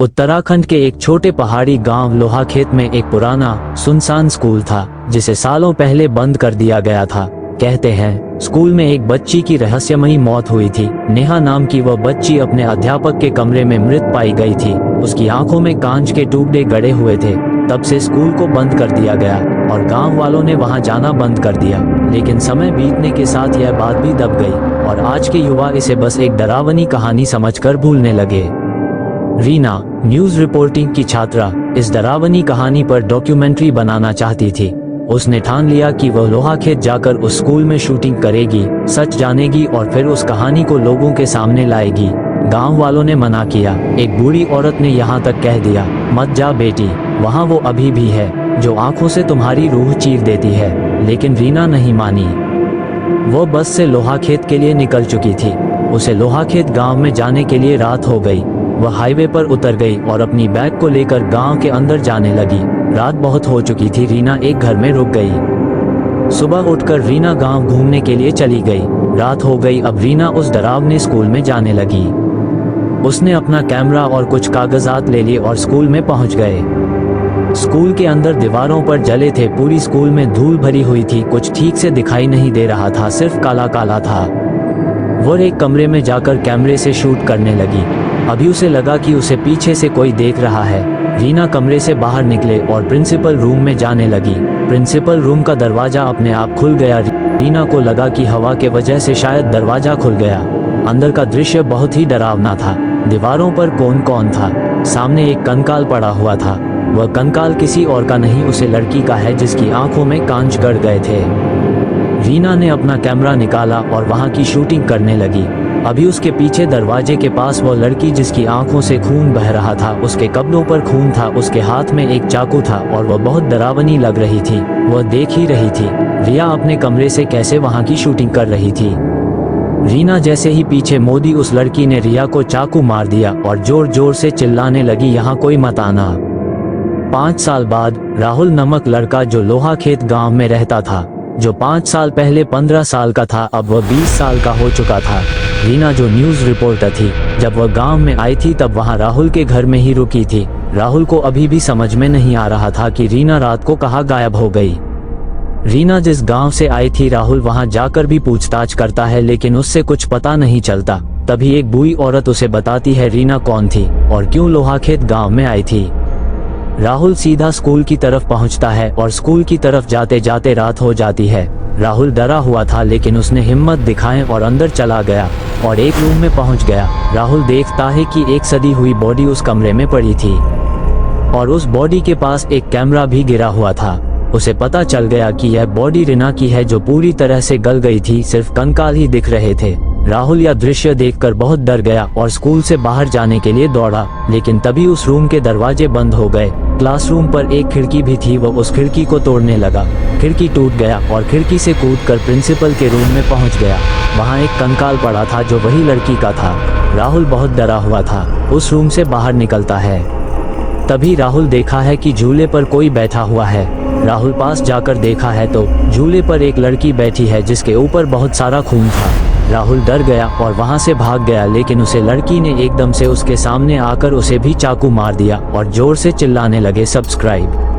उत्तराखंड के एक छोटे पहाड़ी गांव लोहाखेत में एक पुराना सुनसान स्कूल था जिसे सालों पहले बंद कर दिया गया था। कहते हैं स्कूल में एक बच्ची की रहस्यमयी मौत हुई थी। नेहा नाम की वह बच्ची अपने अध्यापक के कमरे में मृत पाई गई थी। उसकी आंखों में कांच के टुकड़े गड़े हुए थे। तब से स्कूल को बंद कर दिया गया और गांव वालों ने वहां जाना बंद कर दिया। लेकिन समय बीतने के साथ यह बात भी दब गई और आज के युवा इसे बस एक डरावनी कहानी समझकर भूलने लगे। रीना, न्यूज रिपोर्टिंग की छात्रा, इस डरावनी कहानी पर डॉक्यूमेंट्री बनाना चाहती थी। उसने ठान लिया कि वह लोहाखेत जाकर उस स्कूल में शूटिंग करेगी, सच जानेगी और फिर उस कहानी को लोगों के सामने लाएगी। गांव वालों ने मना किया। एक बूढ़ी औरत ने यहाँ तक कह दिया, मत जा बेटी, वहाँ वो अभी भी है जो आंखों से तुम्हारी रूह चीर देती है। लेकिन रीना नहीं मानी। वो बस से लोहाखेत के लिए निकल चुकी थी। उसे लोहाखेत गांव में जाने के लिए रात हो गई। वह हाईवे पर उतर गई और अपनी बैग को लेकर गांव के अंदर जाने लगी। रात बहुत हो चुकी थी। रीना एक घर में रुक गई। सुबह उठकर रीना गांव घूमने के लिए चली गई। रात हो गई। अब रीना उस डरावने स्कूल में जाने लगी। उसने अपना कैमरा और कुछ कागजात ले लिए और स्कूल में पहुंच गए। स्कूल के अंदर दीवारों पर जले थे। पूरी स्कूल में धूल भरी हुई थी। कुछ ठीक से दिखाई नहीं दे रहा था, सिर्फ काला काला था। वो एक कमरे में जाकर कैमरे से शूट करने लगी। अभी उसे लगा कि उसे पीछे से कोई देख रहा है। रीना कमरे से बाहर निकले और प्रिंसिपल रूम में जाने लगी। प्रिंसिपल रूम का दरवाजा अपने आप खुल गया। रीना को लगा कि हवा के वजह से शायद दरवाजा खुल गया। अंदर का दृश्य बहुत ही डरावना था। दीवारों पर कौन कौन था। सामने एक कंकाल पड़ा हुआ था। वह कंकाल किसी और का नहीं, उसे लड़की का है जिसकी आंखों में कांच गड़ गए थे। रीना ने अपना कैमरा निकाला और वहां की शूटिंग करने लगी। अभी उसके पीछे दरवाजे के पास वो लड़की जिसकी आंखों से खून बह रहा था, उसके कपड़ों पर खून था, उसके हाथ में एक चाकू था और वह बहुत डरावनी लग रही थी। वह देख ही रही थी रिया अपने कमरे से कैसे वहां की शूटिंग कर रही थी। रीना जैसे ही पीछे मोदी, उस लड़की ने रिया को चाकू मार दिया और जोर जोर से चिल्लाने लगी, यहाँ कोई मत आना। 5 साल बाद राहुल नामक लड़का जो लोहाखेत गांव में रहता था, जो 5 साल पहले 15 साल का था, अब वह 20 साल का हो चुका था। रीना जो न्यूज रिपोर्टर थी, जब वह गांव में आई थी तब वहां राहुल के घर में ही रुकी थी। राहुल को अभी भी समझ में नहीं आ रहा था कि रीना रात को कहाँ गायब हो गई। रीना जिस गांव से आई थी, राहुल वहां जाकर भी पूछताछ करता है लेकिन उससे कुछ पता नहीं चलता। तभी एक बूढ़ी औरत उसे बताती है रीना कौन थी और क्यों लोहाखेत गांव में आई थी। राहुल सीधा स्कूल की तरफ पहुंचता है और स्कूल की तरफ जाते जाते रात हो जाती है। राहुल डरा हुआ था लेकिन उसने हिम्मत दिखाई और अंदर चला गया और एक रूम में पहुंच गया। राहुल देखता है कि एक सड़ी हुई बॉडी उस कमरे में पड़ी थी और उस बॉडी के पास एक कैमरा भी गिरा हुआ था। उसे पता चल गया कि यह बॉडी रीना की है जो पूरी तरह से गल गई थी, सिर्फ कंकाल ही दिख रहे थे। राहुल यह दृश्य देखकर बहुत डर गया और स्कूल से बाहर जाने के लिए दौड़ा, लेकिन तभी उस रूम के दरवाजे बंद हो गए। क्लासरूम पर एक खिड़की भी थी, वो उस खिड़की को तोड़ने लगा। खिड़की टूट गया और खिड़की से कूदकर प्रिंसिपल के रूम में पहुंच गया। वहां एक कंकाल पड़ा था जो वही लड़की का था। राहुल बहुत डरा हुआ था। उस रूम से बाहर निकलता है। तभी राहुल देखा है कि झूले पर कोई बैठा हुआ है। राहुल पास जाकर देखा है तो झूले पर एक लड़की बैठी है जिसके ऊपर बहुत सारा खून था। राहुल डर गया और वहां से भाग गया, लेकिन उसे लड़की ने एकदम से उसके सामने आकर उसे भी चाकू मार दिया और जोर से चिल्लाने लगे, सब्सक्राइब।